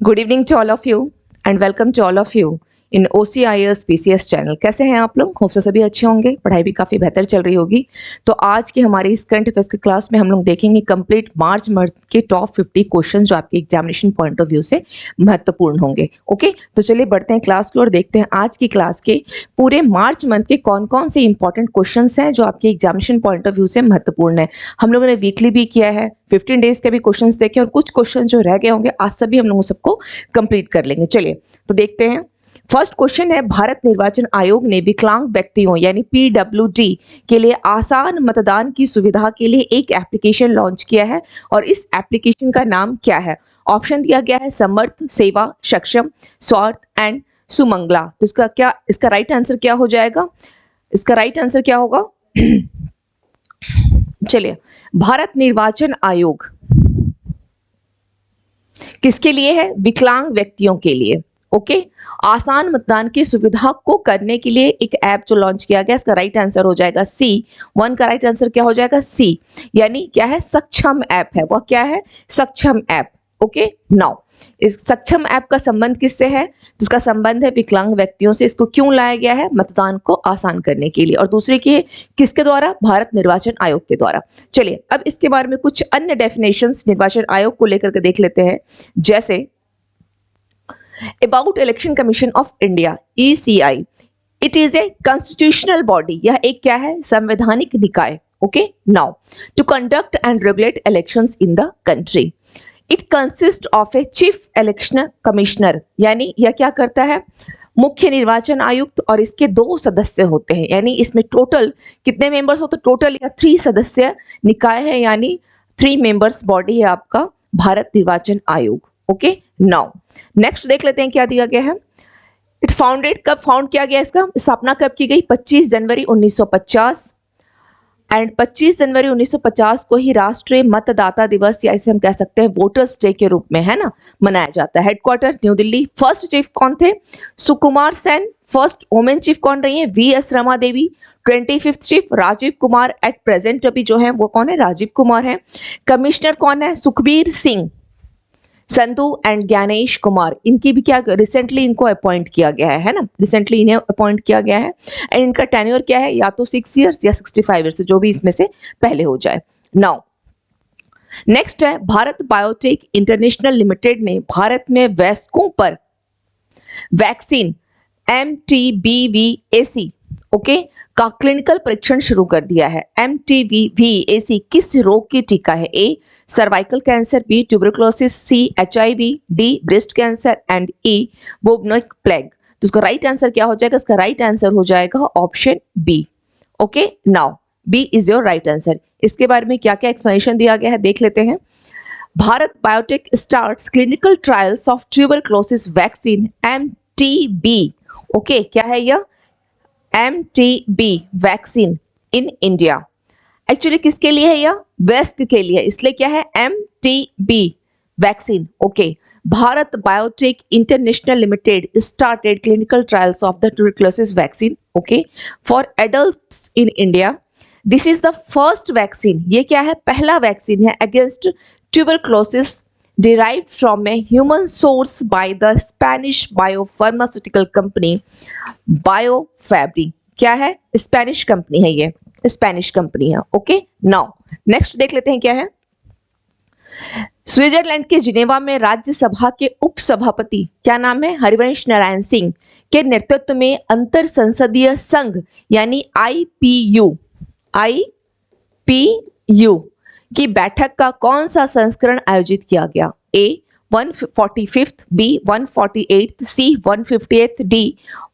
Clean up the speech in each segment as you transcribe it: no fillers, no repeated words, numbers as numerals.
Good evening to all of you and welcome to all of you in OCIS PCS channel. कैसे हैं आप लोग? Hope से सभी अच्छे होंगे, पढ़ाई भी काफ़ी बेहतर चल रही होगी। तो आज की हमारी इस करंट अफेयर्स की क्लास में हम लोग देखेंगे कंप्लीट मार्च मंथ के टॉप 50 क्वेश्चंस जो आपके एग्जामिनेशन पॉइंट ऑफ व्यू से महत्वपूर्ण होंगे। ओके, तो चलिए बढ़ते हैं क्लास की और देखते हैं आज की क्लास के पूरे मार्च मंथ के कौन कौन से इंपॉर्टेंट क्वेश्चन हैं जो आपके एग्जामिनेशन पॉइंट ऑफ व्यू से महत्वपूर्ण है। हम लोगों ने वीकली भी किया है, 15 डेज के भी क्वेश्चंस देखे और कुछ क्वेश्चन जो रह गए होंगे आज सभी हम लोगों सबको कंप्लीट कर लेंगे। चलिए तो देखते हैं। फर्स्ट क्वेश्चन है, भारत निर्वाचन आयोग ने विकलांग व्यक्तियों यानी PWD के लिए आसान मतदान की सुविधा के लिए एक एप्लीकेशन लॉन्च किया है और इस एप्लीकेशन का नाम क्या है? ऑप्शन दिया गया है समर्थ, सेवा, सक्षम, स्वार्थ एंड सुमंगला। तो इसका राइट आंसर क्या हो जाएगा? इसका राइट आंसर क्या होगा? चलिए, भारत निर्वाचन आयोग किसके लिए है? विकलांग व्यक्तियों के लिए। ओके, आसान मतदान की सुविधा को करने के लिए एक ऐप जो लॉन्च किया गया, इसका राइट आंसर हो जाएगा सी। वन का राइट आंसर क्या हो जाएगा? सी, यानी क्या है? सक्षम ऐप है। वह क्या है? सक्षम ऐप। ओके, नाउ इस सक्षम ऐप का संबंध किससे है? जिसका संबंध है विकलांग व्यक्तियों से। इसको क्यों लाया गया है? मतदान को आसान करने के लिए। और दूसरे की है किसके द्वारा? भारत निर्वाचन आयोग के द्वारा। चलिए अब इसके बारे में कुछ अन्य डेफिनेशंस निर्वाचन आयोग को लेकर के देख लेते हैं। जैसे about election commission of India ECI, it is a constitutional body. यह एक क्या है? संवैधानिक निकाय। Okay, now to conduct and regulate elections in the country. It consist of a chief election commissioner, यानी यह क्या करता है? मुख्य निर्वाचन आयुक्त और इसके 2 सदस्य होते हैं। यानी इसमें टोटल कितने मेंबर्स होते? टोटल या 3 सदस्य निकाय है, यानी 3 मेंबर्स बॉडी है आपका भारत निर्वाचन आयोग। ओके, नाउ नेक्स्ट देख लेते हैं क्या दिया गया है। इट फाउंडेड, कब फाउंड किया गया? इसका स्थापना कब की गई? 25 जनवरी 1950 एंड 25 जनवरी 1950 को ही राष्ट्रीय मतदाता दिवस या इसे हम कह सकते हैं वोटर्स डे के रूप में, है ना, मनाया जाता है। Headquarter New Delhi. First chief कौन थे? Sukumar Sen. First women chief कौन रही है? VS Rama Devi. 25th chief Rajiv Kumar. At present अभी जो है वो कौन है? राजीव कुमार है। कमिश्नर कौन है? सुखबीर सिंह, संधू एंड ज्ञानेश कुमार। इनकी भी क्या रिसेंटली इनको अपॉइंट किया गया है ना, रिसेंटली इन्हें अपॉइंट किया गया है। एंड इनका टेन्योर क्या है? या तो 6 इयर्स या 65 इयर्स, जो भी इसमें से पहले हो जाए। नाउ नेक्स्ट है, भारत बायोटेक इंटरनेशनल लिमिटेड ने भारत में वयस्कों पर वैक्सीन MTBVAC ओके का क्लिनिकल परीक्षण शुरू कर दिया है। MTBVAC किस रोग की टीका है? A cervical cancer, B tuberculosis, C HIV, D breast cancer and E bubonic plague. तो इसका राइट आंसर क्या हो जाएगा? इसका राइट आंसर हो जाएगा option B। Okay, now B is your right answer. इसके बारे में क्या क्या एक्सप्लेनेशन दिया गया है देख लेते हैं। Bharat biotech starts clinical trials of tuberculosis vaccine MTB। Okay, क्या है यह? MTB vaccine in India. Actually किसके लिए है यह? वेस्ट के लिए, इसलिए क्या है? MTB vaccine. Okay, Bharat biotech international limited started clinical trials of the tuberculosis vaccine okay for adults in India. This is the first vaccine. ये क्या है? पहला वैक्सीन है against tuberculosis derived from a human source by the Spanish biopharmaceutical company BioFabry। क्या है? Spanish company है, ये Spanish company है। ओके, नाउ नेक्स्ट देख लेते हैं क्या है। स्विट्जरलैंड के जिनेवा में राज्यसभा के उपसभापति, क्या नाम है? हरिवंश नारायण सिंह के नेतृत्व में अंतर संसदीय संघ यानी IPU की बैठक का कौन सा संस्करण आयोजित किया गया? A 145th, B 148th, C 158th, D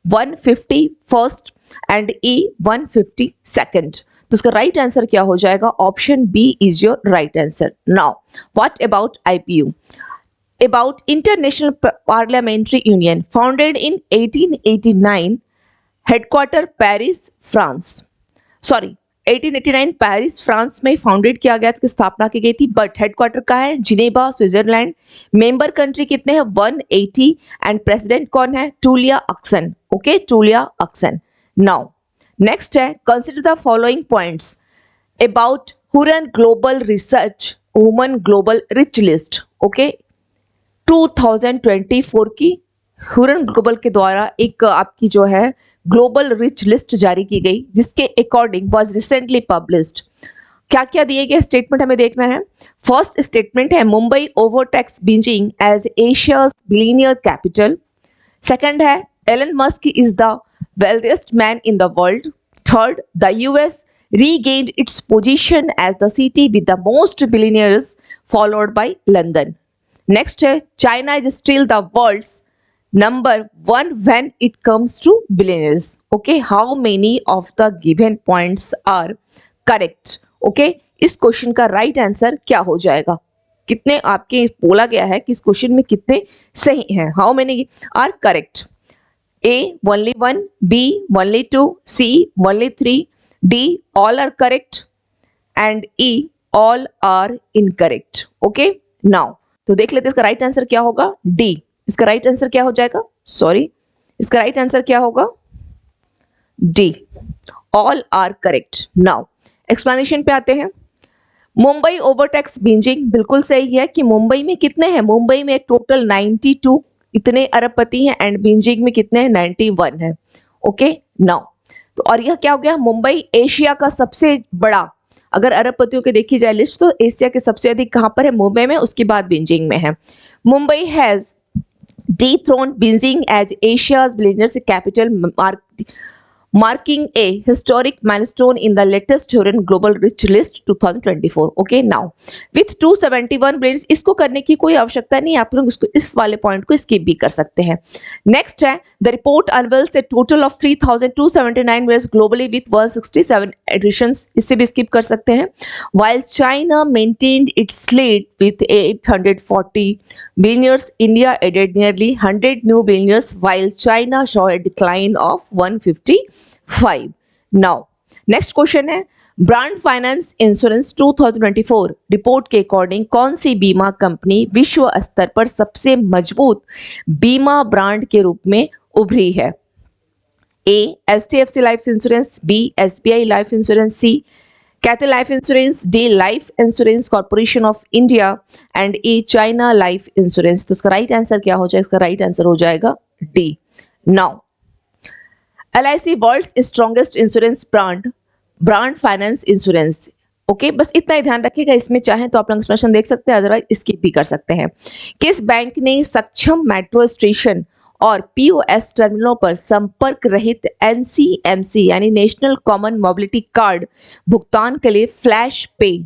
151st and E 152nd। तो उसका राइट आंसर क्या हो जाएगा? Option B is your right answer. Now what about IPU? About international parliamentary union founded in 1889, headquarter Paris France. Sorry, 1889 Paris France में founded किया गया था, स्थापना की गई थी, बट हेडक्वार्टर का है जिनेवा स्विट्जरलैंड। मेंबर कंट्री कितने हैं? 180 एंड प्रेसिडेंट कौन है? Tulia Ackson. Okay, Tulia Ackson. Now next है, consider the following points about Hurun global research women global rich list. Okay, 2024 की हुरन ग्लोबल के द्वारा एक आपकी जो है ग्लोबल रिच लिस्ट जारी की गई, जिसके अकॉर्डिंग वाज रिसेंटली पब्लिश्ड। क्या क्या दिए गए स्टेटमेंट हमें देखना है। फर्स्ट स्टेटमेंट है Mumbai overtakes Beijing as Asia's billionaire capital. Second है Elon Musk is the wealthiest man in the world. Third, the US regained its position as the city with the most billionaires, followed by London. Next, China is still the world's number one when it comes to billionaires. Okay, how many of the given points are correct? Okay, इस question का right answer क्या हो जाएगा? कितने आपके बोला गया है कि इस क्वेश्चन में कितने सही हैं? How many are correct? A only 1, B only 2, C only 3, D all are correct and E all are incorrect. Okay, now तो देख लेते हैं इसका राइट आंसर क्या होगा। D इसका राइट आंसर क्या हो जाएगा? सॉरी, इसका राइट आंसर क्या होगा? D all are correct. Now explanation पे आते हैं। मुंबई ओवरटेक्स बिंजिंग बिल्कुल सही है कि मुंबई में कितने हैं? मुंबई में टोटल 92 इतने अरबपति हैं एंड बीजिंग में कितने हैं? 91 है। ओके, नाउ तो और यह क्या हो गया? मुंबई एशिया का सबसे बड़ा, अगर अरबपतियों की देखी जाए लिस्ट तो एशिया के सबसे अधिक कहां पर है? मुंबई में, उसके बाद बीजिंग में है। Mumbai has dethroned Beijing as Asia's billionaires capital, marking a historic milestone in the latest Hurun Global Rich List 2024. Okay, now with 271 billions, इसको करने की कोई आवश्यकता नहीं, आप लोग इसको इस वाले पॉइंट को स्किप भी कर सकते हैं। नेक्स्ट है the report unveils A total of 3279 billions globally with 167 additions, इससे भी स्किप कर सकते हैं। While China maintained its lead with 840 billionaires, India added nearly 100 new billionaires while China saw a decline of 155. Now next question है brand finance insurance 2024 report के according कौन सी बीमा company विश्व स्तर पर सबसे मजबूत बीमा ब्रांड के रूप में उभरी है? A HDFC life insurance, B SBI life insurance, C कैथल life insurance, D life insurance corporation of India and E China life insurance. तो इसका राइट आंसर क्या हो जाएगा? इसका राइट आंसर हो जाएगा D. Now LIC world strongest insurance brand finance insurance. Okay, बस इतना ही ध्यान रखिएगा। इसमें चाहें तो आप लोग एक्सप्लेनेशन देख सकते हैं, अदरवाइज स्किप भी कर सकते हैं। किस बैंक ने सक्षम मेट्रो स्टेशन और POS टर्मिनलों पर संपर्क रहित NCMC यानी नेशनल कॉमन मोबिलिटी कार्ड भुगतान के लिए फ्लैश पे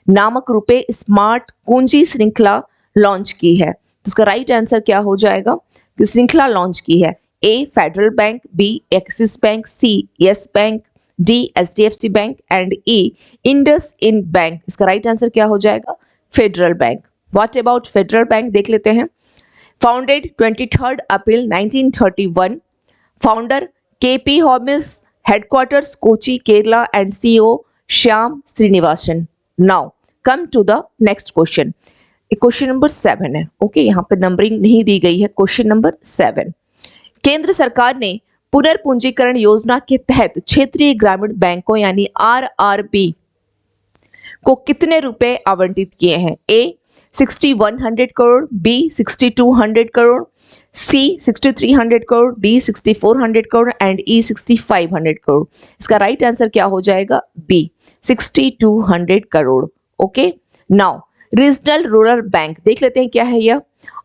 नामक रुपए स्मार्ट कुंजी श्रृंखला लॉन्च की है? तो उसका राइट आंसर क्या हो जाएगा? कि श्रृंखला लॉन्च की है। A Federal Bank, B Axis Bank, C Yes Bank, D HDFC bank and E IndusInd bank. इसका राइट आंसर क्या हो जाएगा? Federal Bank. What about Federal Bank देख लेते हैं। Founded 23 April 1931, founder KP Hormis, headquarters Kochi Kerala and CEO Shyam Srinivasan. Now come to the next question. Question number 7 है। Okay, यहाँ पे नंबरिंग नहीं दी गई है। क्वेश्चन नंबर 7, केंद्र सरकार ने पुनर्पूंजीकरण योजना के तहत क्षेत्रीय ग्रामीण बैंकों यानी RRB को कितने रुपए आवंटित किए हैं? A 6100 crore, B 6200 crore, C 6300 crore, D 6400 crore and E 6500 crore. इसका राइट आंसर क्या हो जाएगा? B 6200 crore. Okay, now regional rural bank देख लेते हैं क्या है यह।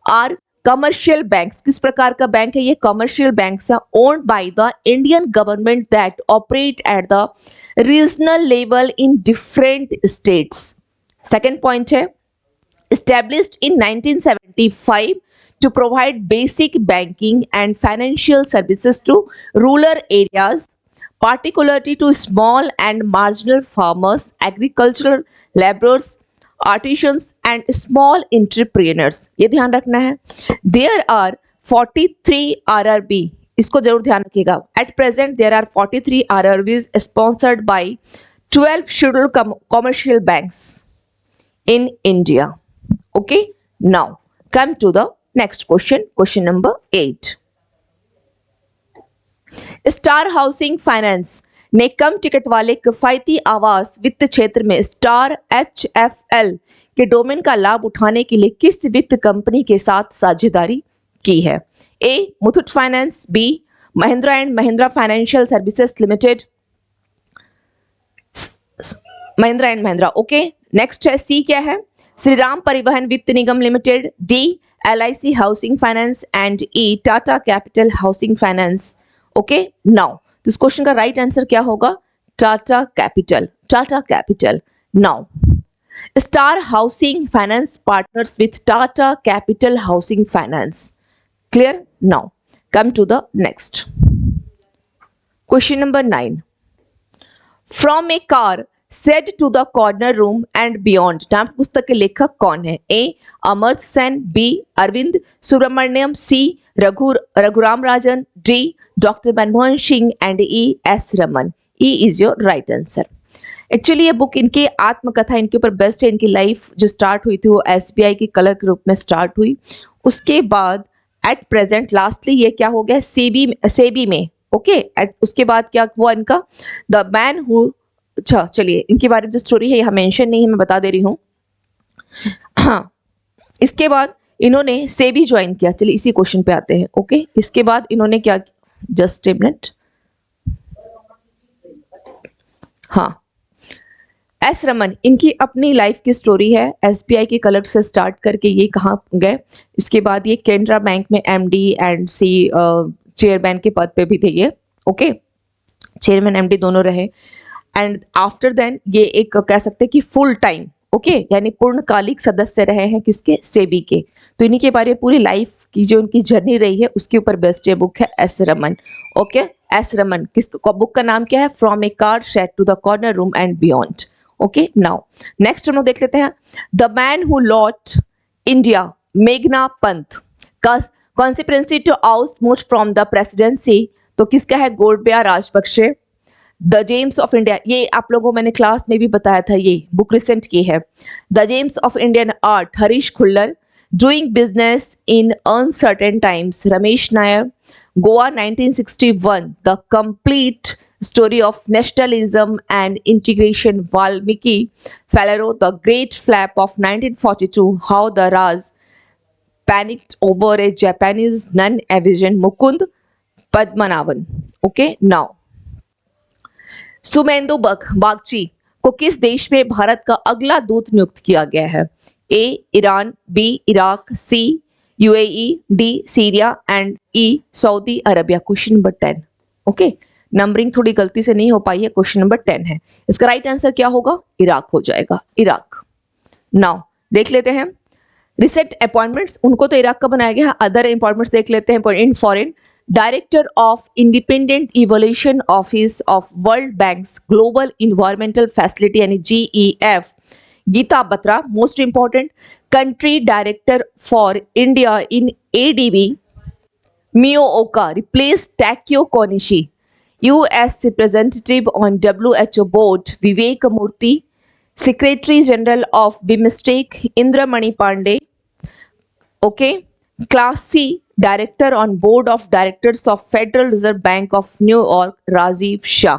आर कमर्शियल बैंक्स, किस प्रकार का बैंक है ये? कमर्शियल बैंक्स है owned by the Indian government that operate at the regional level in different states. Second point है established in 1975 to provide basic banking and financial services to rural areas, particularly to small and marginal farmers, agricultural laborers, artisans and small entrepreneurs। ये ध्यान रखना है। There are 43 RRB, इसको जरूर ध्यान रखिएगा। At present there are 43 RRBs sponsored by 12 scheduled commercial banks in India. Okay, now come to the next question. Question number 8. Star Housing Finance ने कम ticket वाले किफायती आवास वित्त क्षेत्र में स्टार HFL के डोमेन का लाभ उठाने के लिए किस वित्त कंपनी के साथ साझेदारी की है? A Muthoot Finance, B Mahindra and Mahindra Financial Services Limited, Mahindra and Mahindra. Okay, next है सी क्या है? श्री राम परिवहन वित्त निगम Limited, D LIC Housing Finance and E Tata Capital Housing Finance. Okay, now this question का राइट आंसर क्या होगा? Tata Capital, Tata Capital. Now Star Housing Finance partners with Tata Capital Housing Finance. Clear? Now come to the next question number 9. From a car said to the corner room and beyond, नाम पुस्तक के लेखक कौन है? A Amartya Sen, B Arvind Subramanian, C Raghuram Rajan, D doctor Manmohan Singh and E S Raman. E is your right answer. Actually ये book इनके आत्मकथा इनके ऊपर बेस्ट है। इनकी लाइफ जो स्टार्ट हुई थी वो SBI की कलर के रूप में स्टार्ट हुई। उसके बाद एट प्रेजेंट लास्टली ये क्या हो गया? सेबी में। ओके, उसके बाद क्या हुआ इनका? द मैन हु, अच्छा चलिए इनके बारे में जो स्टोरी है यहाँ मेंशन नहीं है, मैं बता दे रही हूँ। हाँ, इसके बाद इन्होंने सेबी ज्वाइन किया। चलिए इसी क्वेश्चन पे आते हैं। ओके, इसके बाद इन्होंने क्या, जस्ट ए मिनट, हाँ, एस रमन, इनकी अपनी लाइफ की स्टोरी है। SBI के कलर से स्टार्ट करके ये कहाँ गए, इसके बाद ये कैनरा बैंक में MD एंड C चेयरमैन के पद पे भी थे ये। ओके, चेयरमैन MD दोनों रहे। एंड आफ्टर देन ये एक कह सकते हैं कि फुल टाइम, ओके, यानी पूर्णकालिक सदस्य रहे हैं किसके? सेबी के। तो इन्हीं के बारे में पूरी लाइफ की जो उनकी जर्नी रही है उसके ऊपर बेस्ट ये बुक है, S Raman. Okay, S Raman, किस बुक का नाम क्या है? From a car shed to the corner room and beyond. Okay, now next हम लोग देख लेते हैं। The man who lost India, मेघना पंत, का consequences to oust most from the presidency, तो किसका है? Gotabaya Rajapaksa. The gems of India, ये आप लोगों मैंने क्लास में भी बताया था, ये बुक रिसेंट की है। The gems of Indian art, Harish Khullar. Doing business in uncertain times, Ramesh Nair. Goa 1961, the complete story of nationalism and integration, Valmiki. Faleiro, the great flap of 1942, how the Raj panicked over a Japanese non invasion, Mukund Padmanabhan. Okay, now Sumendu Bagchi को किस देश में भारत का अगला दूत नियुक्त किया गया है? A Iran, B Iraq, C UAE, D Syria and E Saudi Arabia. Question number 10। Okay, numbering थोड़ी गलती से नहीं हो पाई है, क्वेश्चन नंबर 10 है। इसका राइट आंसर क्या होगा? इराक हो जाएगा, इराक। नाउ देख लेते हैं रिसेंट अपॉइंटमेंट्स, उनको तो इराक का बनाया गया। अदर अपॉइंटमेंट्स देख लेते हैं in foreign. Director of Independent Evaluation Office of World Bank's Global Environmental Facility यानी GEF, Gita Batra. Most important, country director for India in ADB, Mio Oka replace Takeo Konishi. US representative on WHO board, Vivek Murthy. Secretary general of BIMSTEC, Indramani Pandey. Okay, class C, director on board of directors of Federal Reserve Bank of New York, Rajiv Shah.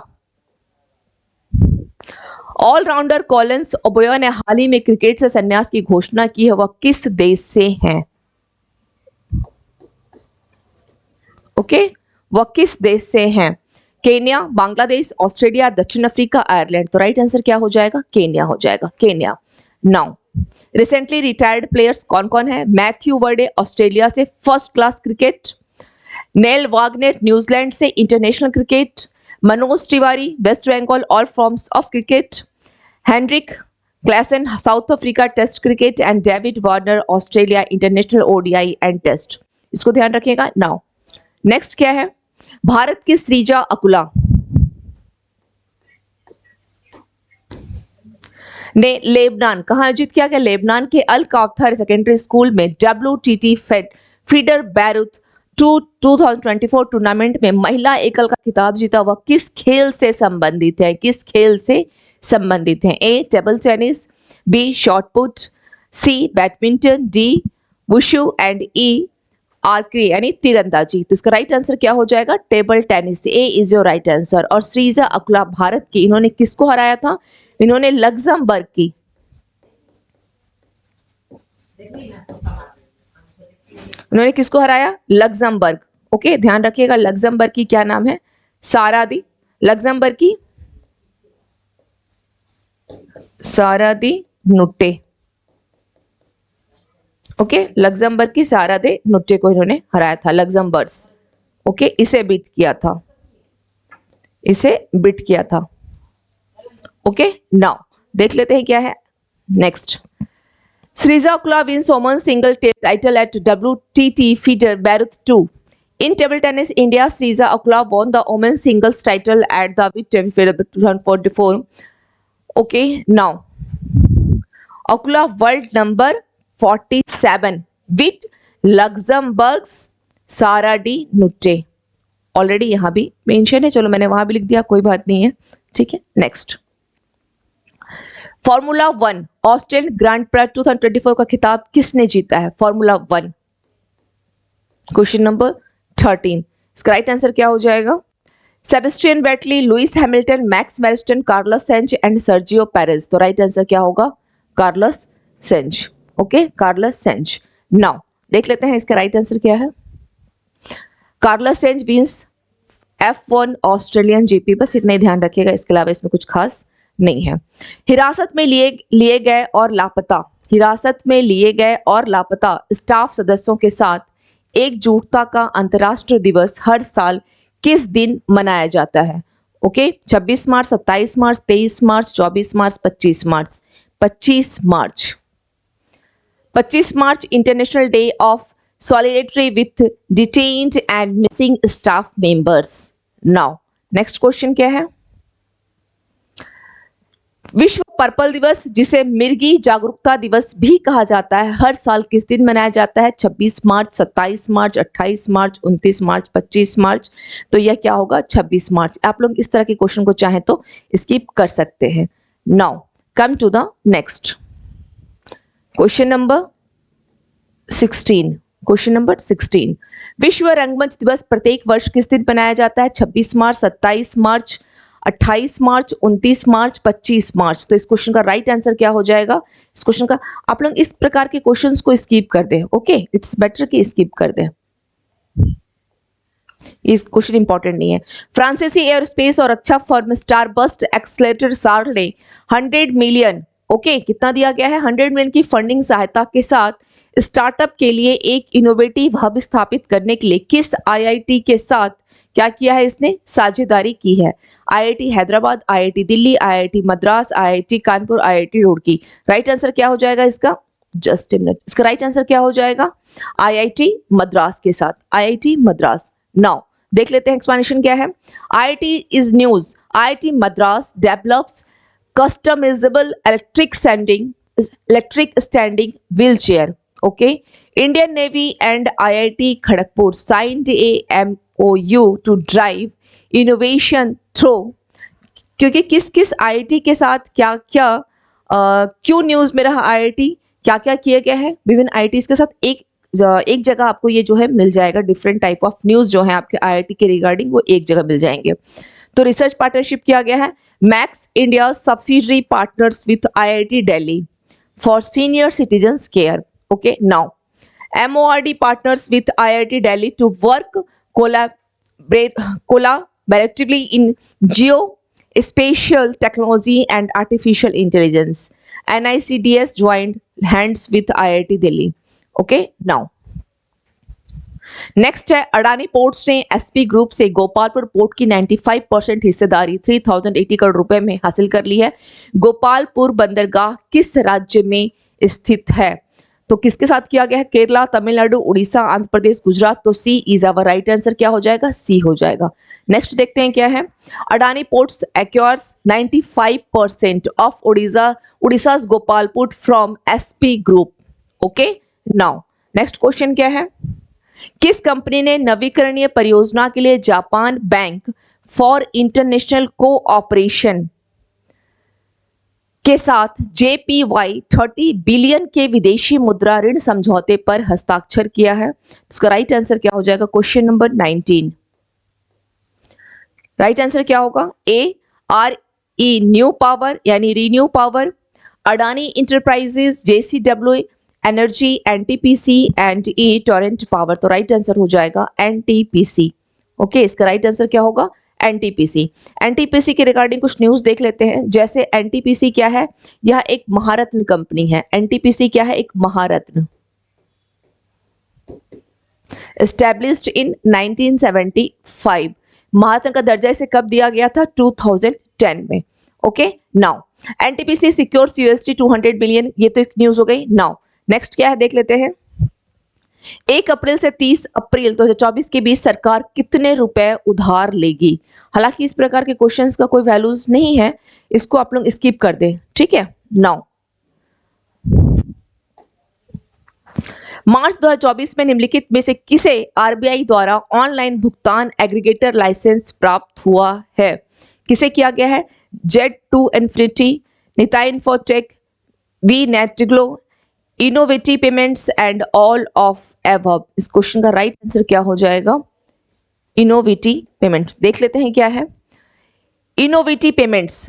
Allrounder Collins Obuya ने हाल ही में cricket से संन्यास की घोषणा की है, वह किस देश से हैं? ओके, वह किस देश से हैं? केन्या, बांग्लादेश, ऑस्ट्रेलिया, दक्षिण अफ्रीका, आयरलैंड। तो राइट आंसर क्या हो जाएगा? केन्या हो जाएगा, Kenya. Now recently retired players कौन कौन है? मैथ्यू वर्डे ऑस्ट्रेलिया से first class cricket, Neil Wagner New Zealand से international cricket, Manoj Tiwary West Bengal all forms of cricket, Heinrich Klaasen South Africa test cricket and David Warner Australia international ODI and test. इसको ध्यान रखिएगा। Now next क्या है? भारत की श्रीजा अकुला ने Lebanon कहाँ आयोजित किया गया? लेबनान के अल काफ्थार सेकेंडरी स्कूल में WTT फीडर बैरूत 2024 टूर्नामेंट में महिला एकल का खिताब जीता। वह किस खेल से संबंधित है? किस खेल से संबंधित है? A table tennis, B shot put, C badminton, D wushu and E archery यानी तीरंदाजी। तो इसका राइट आंसर क्या हो जाएगा? Table tennis. A is your right answer. और श्रीजा अकुला भारत की, इन्होंने किसको हराया था? इन्होंने लग्जमबर्ग की, इन्होंने किसको हराया? लग्जमबर्ग। ओके, ध्यान रखिएगा लग्जमबर्ग की क्या नाम है? सारा दी, लग्जमबर्ग की सारा दी नुट्टे। ओके, लग्जमबर्ग की सारा दे नुट्टे को इन्होंने हराया था, लग्जमबर्ग। ओके, इसे बीट किया था, इसे बीट किया था। ओके, नाउ देख लेते हैं क्या है next. Sriza Akula wins women's single title at WTT FIDE Beirut 2. In table tennis, India Sriza Akula won the women's singles title at the WTT FIDE 2044. Okay, now Akula world number 47 with Luxembourg's Sara Di Nutte. Already यहां भी mention है, चलो मैंने वहां भी लिख दिया, कोई बात नहीं है, ठीक है। Next, formula 1 Australian Grand Prix 2024 का खिताब किसने जीता है? Formula 1, question number 13। इसका राइट आंसर क्या हो जाएगा? Sebastian Vettel, Lewis Hamilton, Max Verstappen, Carlos Sainz and Sergio Perez. तो राइट आंसर क्या होगा? Carlos Sainz. Okay, Carlos Sainz. Now देख लेते हैं इसका राइट आंसर क्या है। Carlos Sainz wins F1 Australian GP. बस इतना ही ध्यान रखिएगा, इसके अलावा इसमें कुछ खास नहीं है। हिरासत में लिए गए और लापता, हिरासत में लिए गए और लापता स्टाफ सदस्यों के साथ एकजुटता का अंतर्राष्ट्रीय दिवस हर साल किस दिन मनाया जाता है? Okay, 26 March, 27 March, 23 March, 24 March, 25 March. 25 March, 25 March international day of solidarity with detained and missing staff members. Now next question क्या है? विश्व पर्पल दिवस, जिसे मिर्गी जागरूकता दिवस भी कहा जाता है, हर साल किस दिन मनाया जाता है? 26 मार्च, 27 मार्च, 28 मार्च, 29 मार्च, 25 मार्च। तो यह क्या होगा? 26 मार्च। आप लोग इस तरह के क्वेश्चन को चाहें तो स्किप कर सकते हैं। Now come to the next question number 16। Question number 16, विश्व रंगमंच दिवस प्रत्येक वर्ष किस दिन मनाया जाता है? 26 मार्च, 27 मार्च, 28 मार्च, 29 मार्च, 25 मार्च। तो इस क्वेश्चन का राइट आंसर क्या हो जाएगा? इस क्वेश्चन का, आप लोग इस प्रकार के क्वेश्चंस को स्किप कर दें। ओके, इट्स बेटर कि स्किप कर दें, इस क्वेश्चन इंपॉर्टेंट नहीं है। फ्रांसीसी एयरोस्पेस और रक्षा फर्म स्टारबस्ट एक्सेलेरेटर सार ने 100 मिलियन, ओके, कितना दिया गया है? 100 मिलियन की फंडिंग सहायता के साथ स्टार्टअप के लिए एक इनोवेटिव हब स्थापित करने के लिए किस आईआईटी के साथ क्या किया है? इसने साझेदारी की है। IIT Hyderabad, IIT Delhi, IIT Madras, IIT Kanpur, IIT Roorkee. Right answer क्या हो जाएगा इसका? जस्ट ए मिनट, इसका राइट आंसर क्या हो जाएगा? आईआईटी मद्रास के साथ, आईआईटी मद्रास। नाउ देख लेते हैं एक्सप्लेनेशन क्या है। IIT is news, IIT Madras develops customisable electric standing wheelchair. Okay, Indian navy and IIT Kharagpur signed a MOU to drive innovation through. क्योंकि किस किस आईआईटी के साथ क्या क्या, क्यों न्यूज में रहा आईआईटी, क्या क्या किया गया है विभिन्न आईआईटी के साथ, एक जगह आपको ये जो है मिल जाएगा। डिफरेंट टाइप ऑफ न्यूज जो है आपके आईआईटी के रिगार्डिंग वो एक जगह मिल जाएंगे। तो रिसर्च पार्टनरशिप किया गया है max India subsidiary partners with IIT Delhi for senior citizens care. Okay, now MORD partners with IIT Delhi to work collaboratively in geospatial technology and artificial intelligence. NICDS joined hands with IIT Delhi. Okay, now next है, Adani ports ने SP group से Gopalpur port की 95% हिस्सेदारी 3080 करोड़ रुपए में हासिल कर ली है। गोपालपुर बंदरगाह किस राज्य में स्थित है? तो किसके साथ किया गया है? केरला, तमिलनाडु, उड़ीसा, आंध्र प्रदेश, गुजरात। तो सी इज आवर राइट आंसर। क्या हो जाएगा? सी हो जाएगा। नेक्स्ट देखते हैं क्या है। Adani ports acquires 95% of Orissa's Gopalpur from SP group. Okay, now next question क्या है। किस कंपनी ने नवीकरणीय परियोजना के लिए Japan Bank for International Cooperation के साथ JPY 30 बिलियन के विदेशी मुद्रा ऋण समझौते पर हस्ताक्षर किया है। इसका राइट आंसर क्या हो जाएगा? Question number 19। राइट आंसर क्या होगा? ARE न्यू पावर यानी renew power, Adani enterprises, JCW energy, NTPC and E Torrent power. तो राइट आंसर हो जाएगा NTPC। ओके, इसका राइट आंसर क्या होगा? NTPC। NTPC के रिगार्डिंग कुछ न्यूज देख लेते हैं। जैसे NTPC क्या है? यह एक महारत्न कंपनी है। NTPC क्या है? एक महारत्न। Established in 1975। महारत्न का दर्जा इसे कब दिया गया था? 2010 में। Okay, now NTPC secures USD 200 billion. ये तो एक न्यूज हो गई। नाउ नेक्स्ट क्या है देख लेते हैं। 1 अप्रैल से 30 अप्रैल 2024 के बीच सरकार कितने रुपए उधार लेगी? हालांकि इस प्रकार के क्वेश्चंस का कोई वैल्यूज नहीं है, इसको आप लोग स्किप कर दें, ठीक है। नाउ मार्च 2024 में निम्नलिखित में से किसे RBI द्वारा ऑनलाइन भुगतान एग्रीगेटर लाइसेंस प्राप्त हुआ है? किसे किया गया है? Z2 Infinity, Nitai infotech, V Netiglo, innovative payments and all of above. इस क्वेश्चन का राइट आंसर क्या हो जाएगा? Innovative Payments. देख लेते हैं क्या है। Innovative Payments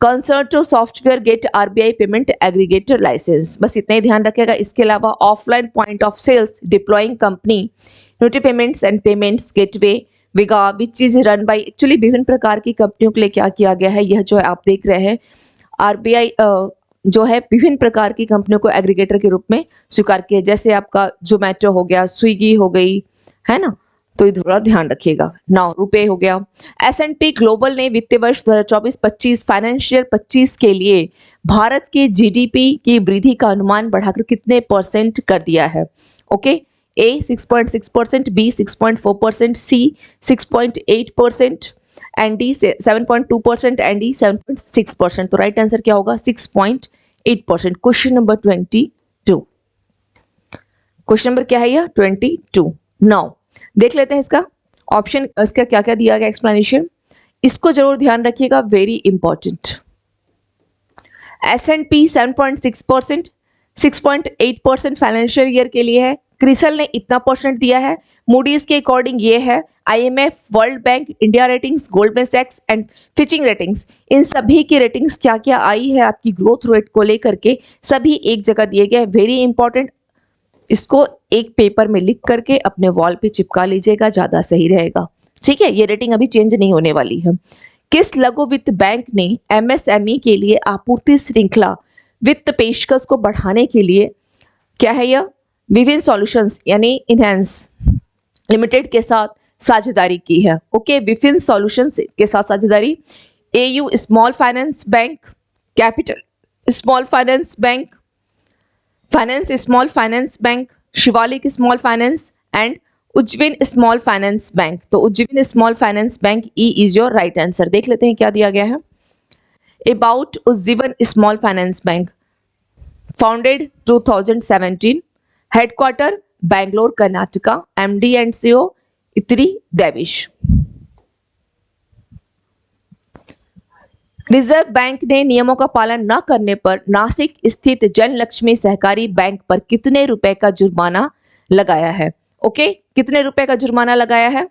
Concerto Software get RBI payment aggregator licence. बस इतना ही ध्यान रखिएगा। इसके अलावा offline point of sales deploying company, Innovative payments and payments gateway विगा which is run by. Actually विभिन्न प्रकार की कंपनियों के लिए क्या किया गया है, यह जो है आप देख रहे हैं RBI जो है विभिन्न प्रकार की कंपनियों को एग्रीगेटर के रूप में स्वीकार किया। जैसे आपका जोमेटो हो गया, स्विगी हो गई, है ना, तो थोड़ा ध्यान रखिएगा। नाउ रुपए हो गया। S&P ग्लोबल ने वित्तीय वर्ष 2024-25 फाइनेंशियल 25 के लिए भारत के GDP की वृद्धि का अनुमान बढ़ाकर कितने % कर दिया है? Okay, A 6.6%, B 6.4%, C 6.8% and D 7.2% and D 7.6%। तो राइट आंसर क्या होगा? 6.8%। Question number 22। क्वेश्चन नंबर क्या है यह? 22। नाउ देख लेते हैं इसका ऑप्शन, इसका क्या क्या दिया गया एक्सप्लेनेशन। इसको जरूर ध्यान रखिएगा, very important. S&P 7.6%, 6.8% financial year के लिए है। क्रिसल ने इतना % दिया है। मूडीज के अकॉर्डिंग ये है। IMF, World Bank, India Ratings, Goldman सैक्स एंड फिचिंग रेटिंग्स, इन सभी की रेटिंग्स क्या क्या आई है आपकी ग्रोथ रेट को लेकर के, सभी एक जगह दिए गए। Very important. इसको एक पेपर में लिख करके अपने वॉल पे चिपका लीजिएगा, ज्यादा सही रहेगा, ठीक है। ये रेटिंग अभी चेंज नहीं होने वाली है। किस लघु वित्त बैंक ने MSME के लिए आपूर्ति श्रृंखला वित्त पेशकश को बढ़ाने के लिए क्या है यह? विभिन्न सॉल्यूशंस यानी इनहेंस लिमिटेड के साथ साझेदारी की है। ओके, विभिन्न सॉल्यूशंस के साथ साझेदारी। AU small finance bank, capital small finance bank, finance small finance bank, Shivalik small finance and Ujjivan small finance bank. तो Ujjivan small finance bank E is your right answer. देख लेते हैं क्या दिया गया है। About Ujjivan small finance bank, founded 2017, headquarter Bangalore Karnataka, MD and CEO Ittira Davis. Reserve Bank ने नियमों का पालन न करने पर नासिक स्थित जनलक्ष्मी सहकारी बैंक पर कितने रुपए का जुर्माना लगाया है? ओके, कितने रुपए का जुर्माना लगाया है?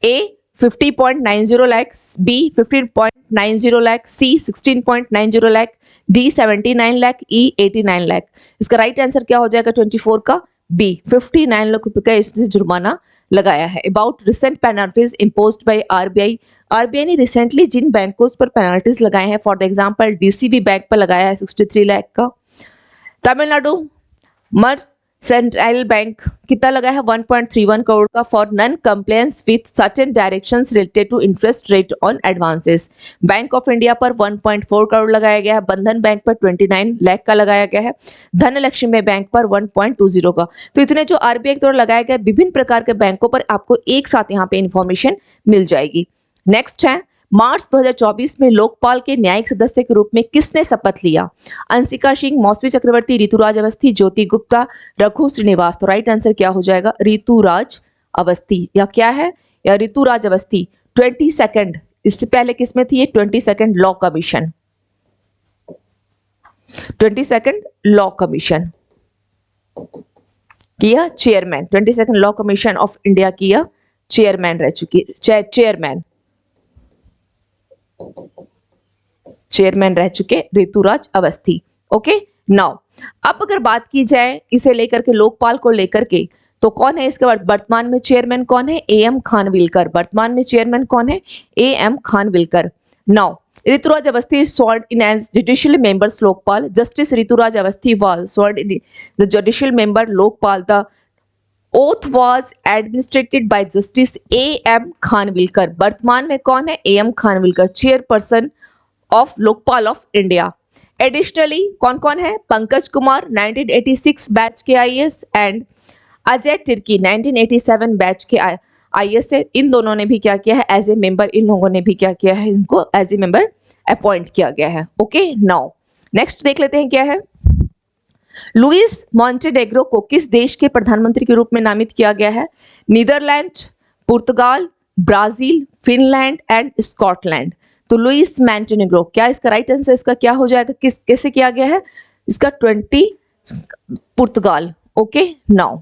A 50.90 lakh, B 15.90 lakh, C 16.90 lakh, D 79 lakh, E 89 lakh. इसका राइट आंसर क्या हो जाएगा 24 का? B 59 लाख रुपए का इससे जुर्माना लगाया है। About recent penalties imposed by RBI, RBI ने रिसेंटली जिन बैंकों पर पेनल्टीज लगाए हैं, for the example DCB bank पर लगाया है 63 लाख का। तमिलनाडु मर्केंटाइल बैंक कितना लगा है? 1.31 करोड़ का for non compliance with certain directions related to interest rate on advances. Bank of India पर 1.4 करोड़ लगाया गया है। बंधन बैंक पर 29 लाख का लगाया गया है। धनलक्ष्मी बैंक पर 1.20 का। तो इतने जो RBI के द्वारा लगाए गए विभिन्न प्रकार के बैंकों पर आपको एक साथ यहाँ पे इंफॉर्मेशन मिल जाएगी। नेक्स्ट है, मार्च 2024 में लोकपाल के न्यायिक सदस्य के रूप में किसने शपथ लिया? अंशिका सिंह, मौसमी चक्रवर्ती, ऋतुराज अवस्थी, ज्योति गुप्ता, रघु श्रीनिवास। तो राइट आंसर क्या हो जाएगा? ऋतुराज अवस्थी। या क्या है? या ऋतुराज अवस्थी। 22nd, इससे पहले किसमें थी ये? 22nd law commission. 22nd law commission किया chairman, 22nd law commission of India किया चेयरमैन रह चुकी, चेयरमैन रह चुके ऋतुराज अवस्थी। ओके नाउ अब अगर बात की जाए इसे लेकर के, लोकपाल को लेकर के, तो कौन है इसके वर्तमान में चेयरमैन कौन है? एएम खानविलकर। वर्तमान में चेयरमैन कौन है? AM Khanwilkar. Now Rituraj Awasthi sworn in as judicial members Lokpal. Justice Rituraj Avasthi was sworn in the judicial member Lokpal. The oath was administered by Justice A.M. Khanwilkar. वर्तमान में कौन है? A.M. Khanwilkar, chairperson of Lokpal of India. Additionally कौन कौन है? Pankaj Kumar 1986 batch के IAS and Ajay Tirkey 1987 batch के IAS है। इन दोनों ने भी क्या किया है? एज ए मेंबर इन लोगों ने भी क्या किया है? इनको एज ए मेंबर अपॉइंट किया गया है। ओके नाउ नेक्स्ट देख लेते हैं क्या है। लुइस मॉन्टेनेग्रो को किस देश के प्रधानमंत्री के रूप में नामित किया गया है? Netherland, Portugal, Brazil, Finland and Scotland. तो लुइस मॉन्टेनेग्रो, क्या इसका राइट आंसर इसका क्या हो जाएगा? किस कैसे किया गया है इसका? 20 Portugal. Okay now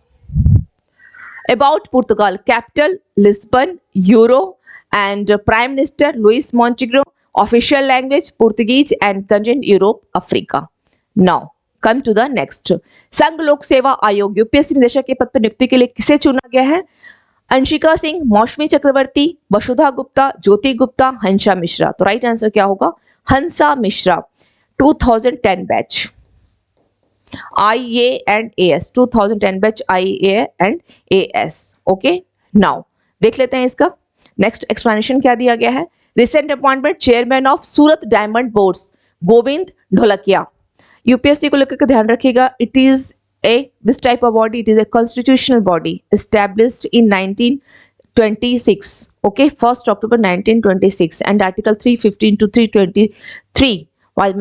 about Portugal, capital Lisbon, euro and prime minister Luis Montenegro, official language Portuguese and country Europe Africa. Now come to the next. संघ लोक सेवा आयोग यूपीएससी निदेशक के पद पर नियुक्ति के लिए किसे चुना गया है? अंशिका सिंह, मौसमी चक्रवर्ती, वसुधा गुप्ता, ज्योति गुप्ता, हंसा मिश्रा। तो राइट आंसर क्या होगा? Hansa Mishra. 2010 batch IA and AS, 2010 batch IA and AS। Okay now देख लेते हैं इसका नेक्स्ट एक्सप्लेनेशन क्या दिया गया है। Recent appointment chairman of Surat diamond boards Govind Dholakia. UPSC को लेकर के ध्यान रखिएगा, it is a this type of body, it is a constitutional body established in 1926, okay, 1st October 1926, and article 315 to 323 was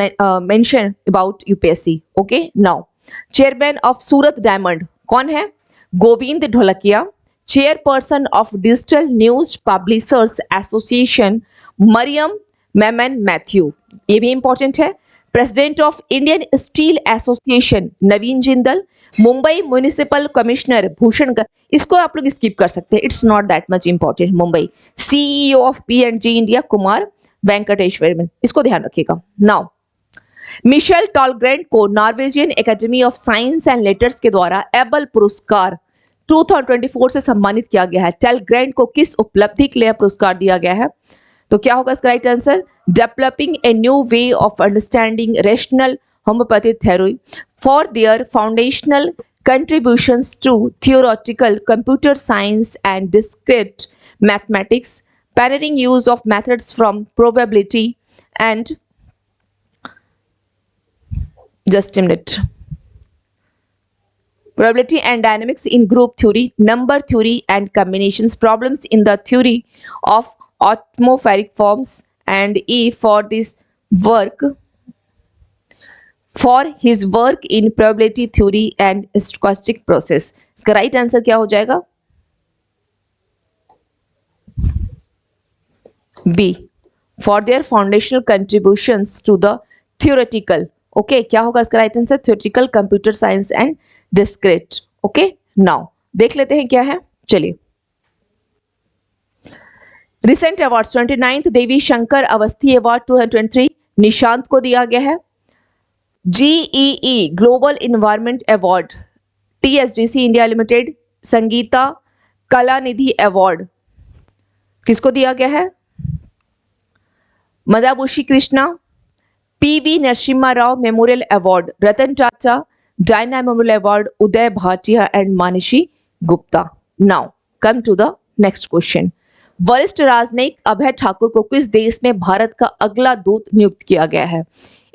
mentioned about UPSC. Okay, now chairman of Surat Diamond कौन है? Govind Dholakia. Chairperson of digital news publishers association Mariam Mammen Mathew, ये भी important है। President of Indian steel association Naveen Jindal. Mumbai municipal commissioner Bhushan, इसको आप लोग skip कर सकते हैं, it's not that much important. Mumbai CEO of P&G India Kumar Venkateswaran, इसको ध्यान रखिएगा। नाउ मिशेल टॉलग्रेंट को Norwegian academy of science and letters के द्वारा एबल पुरस्कार 2024 से सम्मानित किया गया है। टॉलग्रेंट को किस उपलब्धि के लिए पुरस्कार दिया गया है? तो क्या होगा इसका right answer? Developing a new way of understanding rational homeopathy theory for their foundational contributions to theoretical computer science and discrete mathematics, pioneering use of methods from probability and just a minute probability and dynamics in group theory, number theory and combinations, problems in the theory of atmospheric forms, and E for this work, for his work in probability theory and stochastic process। इसका right answer क्या हो जाएगा? B for their foundational contributions to the theoretical। Okay क्या होगा इसका right answer? theoretical computer science and discrete। Okay now देख लेते हैं क्या है, चलिए। Recent awards 29th Devi Shankar Awasthi award 2023 Nishant को दिया गया है। GEE global environment award TSDC India limited Sangita Kalanidhi award किसको दिया गया है? Madabushi Krishna. PV Narasimha Rao memorial award Ratan Tata Diana memorial award Uday Bhatia and Mansi Gupta. Now come to the next question. वरिष्ठ राजनयिक अभय ठाकुर को किस देश में भारत का अगला दूत नियुक्त किया गया है?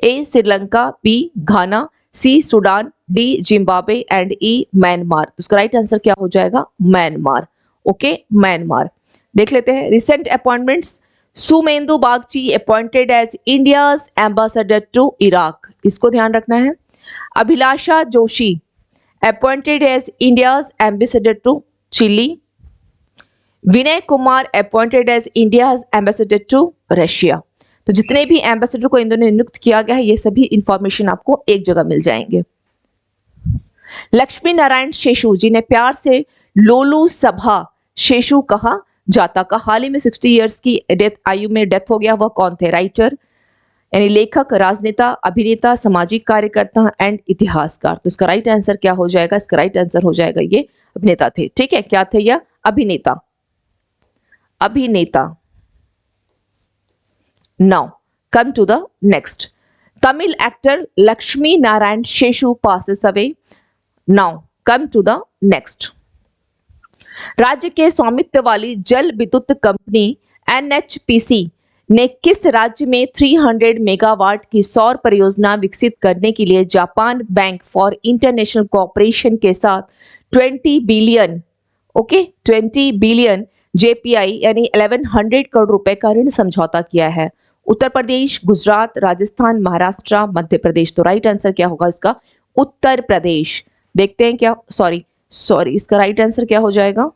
A Sri Lanka, B Ghana, C Sudan, D Zimbabwe and E Myanmar. तो उसका राइट आंसर क्या हो जाएगा? म्यांमार। ओके म्यांमार देख लेते हैं। Recent appointments Sumendu Bagchi appointed as India's ambassador to Iraq, इसको ध्यान रखना है। Abhilasha Joshi appointed as India's ambassador to Chile. Vinay Kumar appointed as India's ambassador to Russia. तो जितने भी एम्बेसडर को इंदौर ने नियुक्त किया गया है ये सभी इंफॉर्मेशन आपको एक जगह मिल जाएंगे। लक्ष्मी नारायण शेषू जिन्हें प्यार से लोलू सभा शेषू कहा जाता का हाल ही में 60 इयर्स की आयु में डेथ हो गया, वह कौन थे? राइटर यानी लेखक, राजनेता, अभिनेता, सामाजिक कार्यकर्ता एंड इतिहासकार। तो इसका राइट आंसर क्या हो जाएगा? इसका राइट आंसर हो जाएगा ये अभिनेता थे। ठीक है, क्या थे यह? अभिनेता। अभिनेता। Now come to the next. Tamil actor Lakshmi Narayan Seshu passes away. Now come to the next. राज्य के स्वामित्व वाली जल विद्युत कंपनी एनएचपीसी ने किस राज्य में 300 मेगावाट की सौर परियोजना विकसित करने के लिए Japan Bank for International Cooperation के साथ 20 बिलियन 20 बिलियन जेपीआई यानी 1100 करोड़ रुपए का ऋण समझौता किया है? उत्तर प्रदेश, गुजरात, राजस्थान, महाराष्ट्र, मध्य प्रदेश। तो राइट आंसर क्या होगा इसका? उत्तर प्रदेश। देखते हैं क्या, सॉरी इसका राइट आंसर क्या हो जाएगा?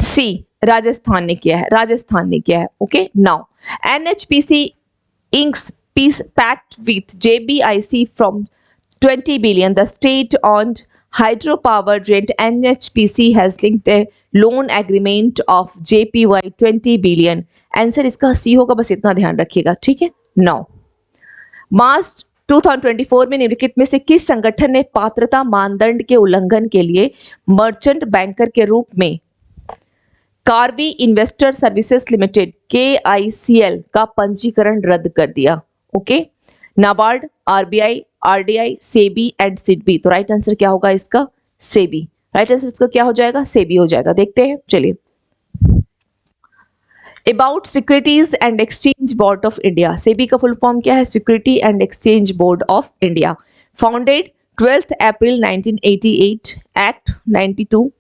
सी, राजस्थान ने किया है, राजस्थान ने किया है। Okay, now NHPC inks peace pact with JBIC from 20 billion. The state-owned hydropower giant NHPC has linked a loan agreement of JPY 20 billion. Answer इसका सी होगा, बस इतना ध्यान रखिएगा। ठीक है, नाउ मार्च 2024 में निम्नलिखित में से किस संगठन ने पात्रता मानदंड के उल्लंघन के लिए मर्चेंट बैंकर के रूप में Karvy investor services limited KICL का पंजीकरण रद्द कर दिया? Okay, NABARD, RBI, RDI, SEBI and SIDBI. तो राइट आंसर क्या होगा इसका? सेबी। राइट आंसर इसका क्या हो जाएगा? सेबी हो जाएगा। देखते हैं, चलिए। About Securities and exchange board of India. SEBI का फुल फॉर्म क्या है? Security and exchange board of India. Founded 12 April 1988, act 92,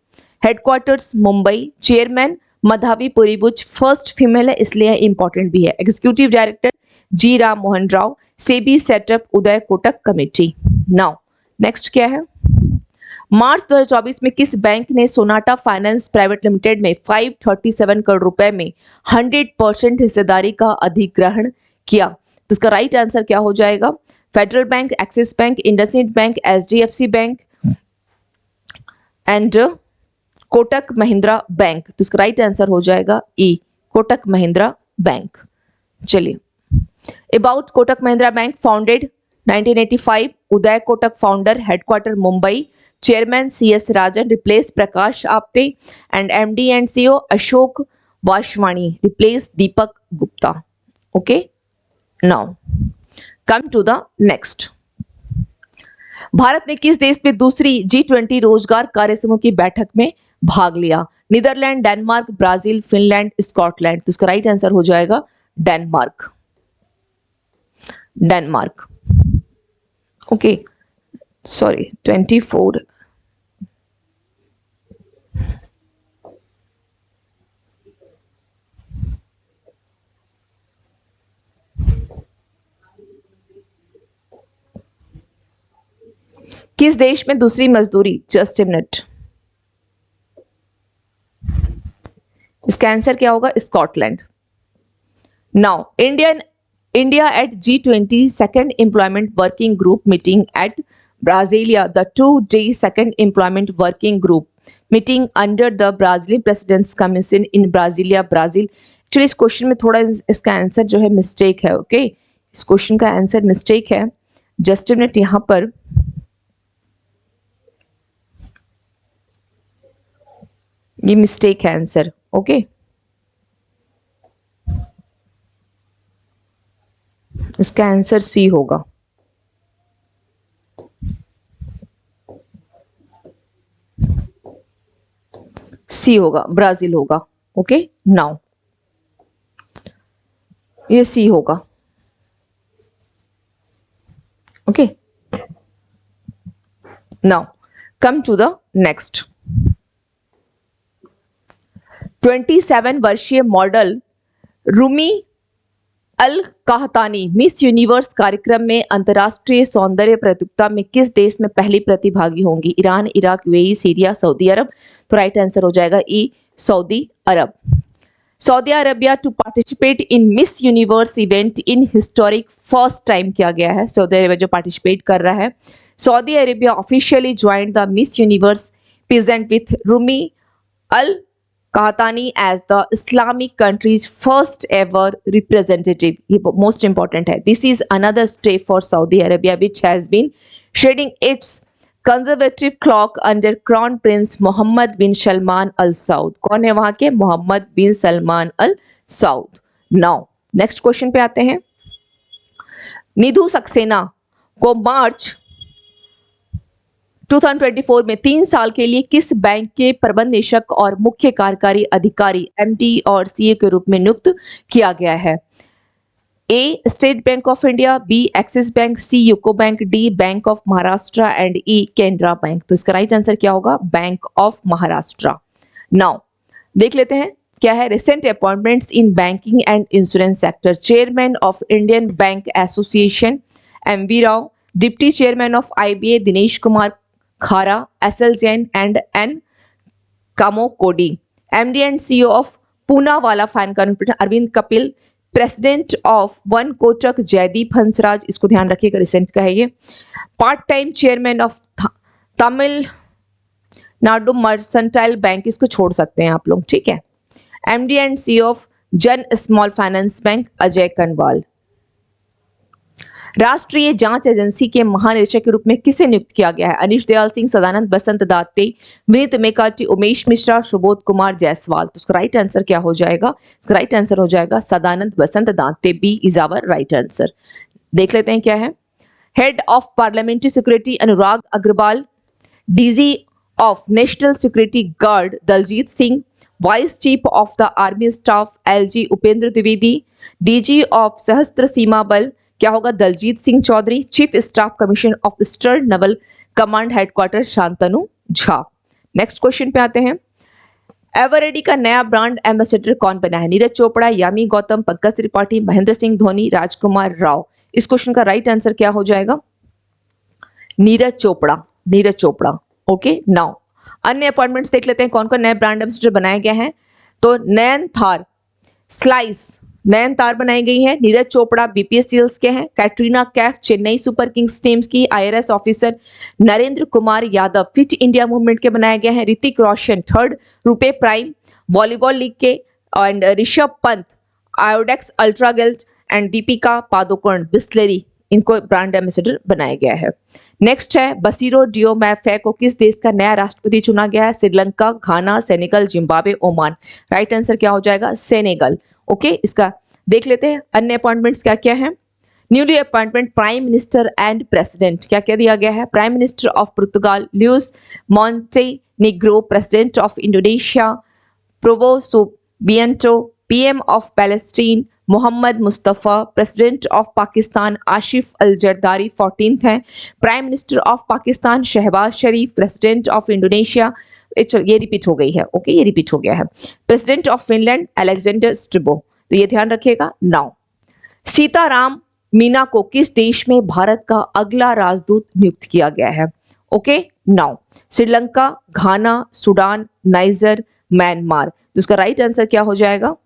headquarters Mumbai, chairman Madhabi Puri Buch, first female है इसलिए इंपॉर्टेंट भी है। Executive director G Ram Mohan Rao, SEBI setup Uday Kotak committee. Now next क्या है? मार्च 2024 में किस बैंक ने सोनाटा फाइनेंस प्राइवेट लिमिटेड में 537 करोड़ रुपए में 100% हिस्सेदारी का अधिग्रहण किया? तो इसका राइट आंसर क्या हो जाएगा? Federal Bank, Axis Bank, IndusInd Bank, HDFC Bank and Kotak Mahindra Bank. तो इसका राइट आंसर हो जाएगा ई, कोटक महिंद्रा बैंक। चलिए, about Kotak Mahindra Bank. Founded 1985, Uday Kotak founder, headquarter Mumbai, chairman CS Rajan, replace Prakash Apte and MD and CEO Ashok Vaswani, replace Deepak Gupta. Okay, now come to the next. भारत ने किस देश में दूसरी G20 रोजगार कार्य समूह की बैठक में भाग लिया? Netherland, Denmark, Brazil, Finland, Scotland. तो इसका राइट आंसर हो जाएगा डेनमार्क। डेनमार्क। Okay, sorry 24। किस देश में दूसरी मजदूरी? जस्ट ए मिनट, इसका आंसर क्या होगा? Scotland. Now India at G20 second employment working group meeting at Brasilia. The 2-day second employment working group meeting under the Brazilian President's Commission in Brasilia, Brazil. Actually इस question में थोड़ा इसका answer जो है mistake है। Okay, इस question का answer mistake है। जस्ट मिनट, यहां पर ये मिस्टेक है आंसर। ओके, इसका आंसर सी होगा। सी होगा, ब्राजील होगा। ओके, नाउ ये सी होगा। Okay, now come to the next. 27 वर्षीय मॉडल रूमी अल कहतानी मिस यूनिवर्स कार्यक्रम में अंतर्राष्ट्रीय सौंदर्य प्रतियोगिता में किस देश में पहली प्रतिभागी होंगी? Iran, Iraq, UAE, Syria, Saudi Arab. तो राइट आंसर हो जाएगा E, Saudi Arab. Saudi Arabia to participate in Miss Universe event in historic first time किया गया है। सऊदी अरेबिया जो पार्टिसिपेट कर रहा है। Saudi Arabia officially joined the Miss Universe pageant with Rumy Al Qahtani as the Islamic country's first ever representative. ये most important है. This is another step for Saudi Arabia which has been shedding its conservative cloak under Crown Prince Mohammed bin Salman Al Saud. कौन है वहां के? मोहम्मद बिन सलमान अल Saud. Now next question पे आते हैं. निधु सक्सेना को मार्च 2024 में 3 साल के लिए किस बैंक के प्रबंध निदेशक और मुख्य कार्यकारी अधिकारी एमडी और सीए के रूप में नियुक्त किया गया है? A State Bank of India, B Axis Bank, C UCO Bank, D Bank of Maharashtra and E Canara Bank. तो इसका राइट आंसर क्या होगा? Bank of Maharashtra. नाउ देख लेते हैं क्या है. Recent appointments in banking and insurance sector. Chairman of Indian Bank Association M V Rao, deputy chairman of IBA Dinesh Kumar Khara, SL Jain and N Kamakodi. MD and CEO of Poonawalla fin corporation Arvind Kapil. President of one Kotak Jaideep Hansraj. इसको ध्यान रखिएगा, recent का है ये. Part time chairman of Tamil Nadu mercantile bank. इसको छोड़ सकते हैं आप लोग, ठीक है. एमडी एंड सीईओ ऑफ जन small finance bank Ajay Kanwal. राष्ट्रीय जांच एजेंसी के महानिदेशक के रूप में किसे नियुक्त किया गया है? अनीश दयाल सिंह, सदानंद बसंत दाते, विनीत मेकाटी, उमेश मिश्रा, सुबोध कुमार जायसवाल. तो इसका राइट आंसर क्या हो जाएगा? इसका राइट आंसर हो जाएगा Sadanand Basant Date. B is our right answer. देख लेते हैं क्या है. Head of parliamentary security Anurag Agarwal, DG of national security guard Daljit Singh, vice chief of the army staff LG Upendra Dwivedi, DG of Sashastra Seema Bal क्या होगा? Daljit Singh Chaudhary, chief staff commission of eastern naval command headquarter Shantanu Jha. Next question पे आते हैं. एवरेडी का नया ब्रांड एम्बेसडर कौन बना है? नीरज चोपड़ा, यामी गौतम, पंकज त्रिपाठी, महेंद्र सिंह धोनी, राजकुमार राव. इस क्वेश्चन का राइट आंसर क्या हो जाएगा? नीरज चोपड़ा. नीरज चोपड़ा. ओके. नाउ अन्य अपॉइंटमेंट्स देख लेते हैं कौन कौन नए ब्रांड एम्बेसडर बनाए गए हैं. तो नयन थार स्लाइस नयन तार बनाई गई है. नीरज चोपड़ा बीपीएससीएल के हैं. Katrina Kaif Chennai Super Kings teams की IRS officer. Narendra Kumar Yadav Fit India Movement के बनाए गए हैं. Hrithik Roshan third RuPay Prime Volleyball League के. And Rishabh Pant Iodex ultra गिल्ड एंड दीपिका पादुकोण बिस्लेरी. इनको ब्रांड एम्बेसडर बनाया गया है. नेक्स्ट है बसीरो डियोमैफे को किस देश का नया राष्ट्रपति चुना गया है? Sri Lanka, Ghana, Senegal, Zimbabwe, Oman. Right answer क्या हो जाएगा? सेनेगल. ओके. इसका देख लेते हैं अन्य अपॉइंटमेंट्स क्या क्या है. Newly appointment prime minister and president क्या क्या दिया गया है? Prime minister of Portugal Luis Montenegro, president of Indonesia Prabowo Subianto, PM of Palestine Mohammad Mustafa, president of Pakistan Asif Ali Zardari 14th हैं. Prime minister of Pakistan Shehbaz Sharif, president of Indonesia ये repeat हो गई है. ओके, ये रिपीट हो गया है. President of Finland Alexander Stubb. तो ये ध्यान रखिएगा. नाउ सीताराम मीना को किस देश में भारत का अगला राजदूत नियुक्त किया गया है? ओके. नाउ श्रीलंका, घाना, सूडान, नाइजर, म्यांमार. तो इसका राइट आंसर क्या हो जाएगा?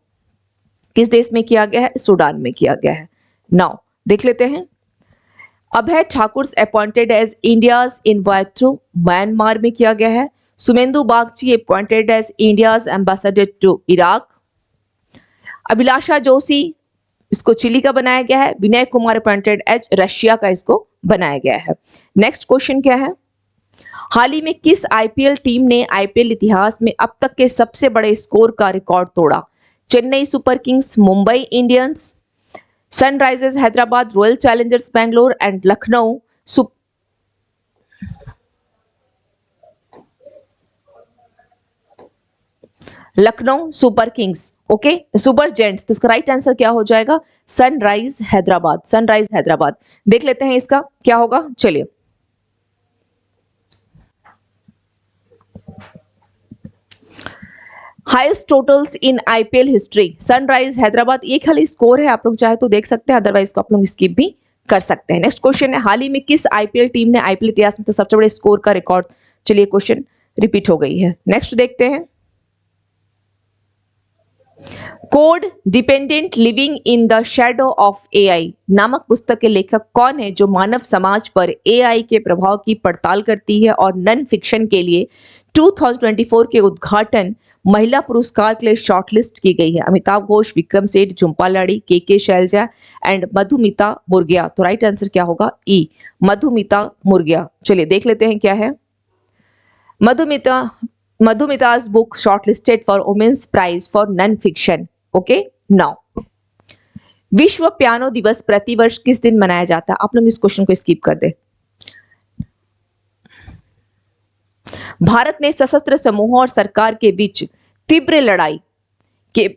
किस देश में किया गया है? सूडान में किया गया है. नाउ देख लेते हैं. Abhay Thakur appointed as India's envoy to Myanmar में किया गया है. Sumendu Bagchi appointed as India's ambassador to Iraq. Abhilasha Joshi इसको चिली का बनाया गया है. Vinay Kumar appointed as Russia का इसको बनाया गया है. नेक्स्ट क्वेश्चन क्या है? हाल ही में किस आईपीएल टीम ने आईपीएल इतिहास में अब तक के सबसे बड़े स्कोर का रिकॉर्ड तोड़ा? Chennai Super Kings, Mumbai Indians, Sunrisers Hyderabad, royal Challengers Bangalore and Lucknow super Kings. Okay, super gents. तो इसका राइट आंसर क्या हो जाएगा? सनराइज हैदराबाद. सनराइज हैदराबाद. देख लेते हैं इसका क्या होगा. चलिए highest totals in IPL history, sunrise Hyderabad, ये खाली स्कोर है, आप लोग चाहे तो देख सकते हैं, अदरवाइज को आप लोग स्किप भी कर सकते हैं। नेक्स्ट क्वेश्चन है, हाल ही में किस आईपीएल टीम ने आईपीएल इतिहास में तो सबसे बड़े स्कोर का रिकॉर्ड, चलिए क्वेश्चन रिपीट हो गई है। नेक्स्ट देखते हैं, code dependent living in the shadow of AI नामक पुस्तक के लेखक कौन है, जो मानव समाज पर एआई के प्रभाव की पड़ताल करती है और नॉन फिक्शन के लिए 2024 के उद्घाटन महिला पुरस्कार के लिए शॉर्टलिस्ट की गई है? अमिताभ घोष, विक्रम सेठ, झुम्पा लाड़ी, के शैलजा एंड मधुमिता मुर्गिया। तो राइट आंसर क्या होगा? ई, मधुमिता मुर्गिया। चलिए देख लेते हैं क्या है। Madhumita's book shortlisted for Women's Prize for Non-Fiction. Okay, now विश्व पियानो दिवस प्रतिवर्ष किस दिन मनाया जाता है? आप लोग इस क्वेश्चन को स्किप कर दे। भारत ने सशस्त्र समूहों और सरकार के बीच तीव्र लड़ाई के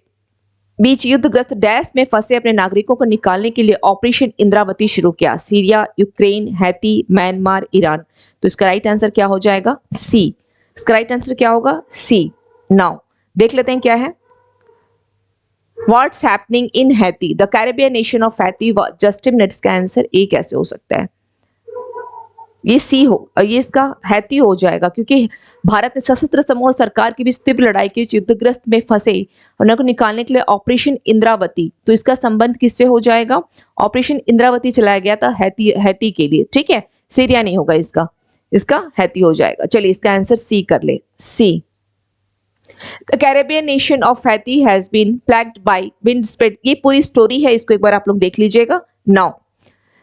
बीच युद्धग्रस्त डैश में फंसे अपने नागरिकों को निकालने के लिए ऑपरेशन इंद्रावती शुरू किया। Syria, Ukraine, Haiti, Myanmar, Iran. तो इसका राइट आंसर क्या हो जाएगा? सी। इसका राइट आंसर क्या होगा? सी। नाउ देख लेते हैं क्या है। What's happening in Haiti, the Caribbean nation of Haiti just minutes का आंसर ए कैसे हो सकता है? ये सी हो, ये इसका हैती हो जाएगा, क्योंकि भारत ने सशस्त्र समूह और सरकार के बीच तीव्र लड़ाई के बीच युद्धग्रस्त में फंसे उनको निकालने के लिए ऑपरेशन इंद्रावती, तो इसका संबंध किससे हो जाएगा? ऑपरेशन इंद्रावती चलाया गया था हैती के लिए, ठीक है। सीरिया नहीं होगा इसका हैती हो जाएगा। चलिए इसका आंसर सी कर ले, सी। The Caribbean nation of Haiti has been plagued by wind spread। ये पूरी स्टोरी है, इसको एक बार आप लोग देख लीजिएगा। नाउ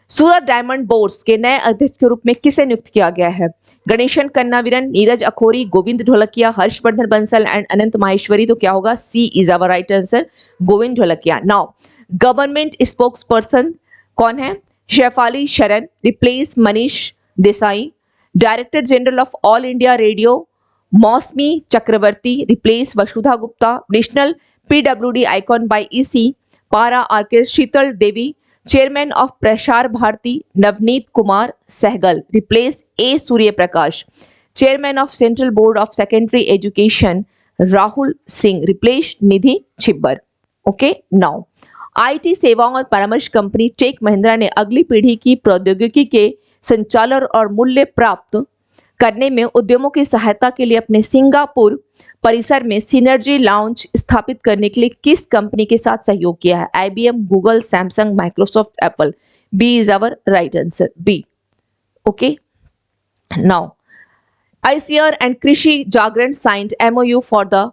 सूरत डायमंड बोर्ड्स के नए अध्यक्ष के रूप में किसे नियुक्त किया गया है? गणेशन कन्नावीरन, नीरज अखोरी, गोविंद ढोलकिया, हर्षवर्धन बंसल एंड अनंत माहेश्वरी। तो क्या होगा? C is our right answer, Govind Dholakia. Now government spokesperson कौन है? Shefali Sharan, replace Manish Desai. Director general of all India radio Mausami Chakravarti, replace Vasudha Gupta. National PWD icon by EC para आर्के Sheetal Devi. Chairman of Prasar Bharati Navneet Kumar Sehgal, replace A Surya Prakash. Chairman of central board of secondary education Rahul Singh, replace Nidhi Chhibber. Okay, now IT सेवाओं और परामर्श company take Mahindra ने अगली पीढ़ी की प्रौद्योगिकी के संचालन और मूल्य प्राप्त करने में उद्यमों की सहायता के लिए अपने सिंगापुर परिसर में सिनर्जी लाउंज स्थापित करने के लिए किस कंपनी के साथ सहयोग किया है? IBM, Google, Samsung, Microsoft, Apple. B is our right answer, B. Okay, now ICR and Krishi Jagran signed MOU for the,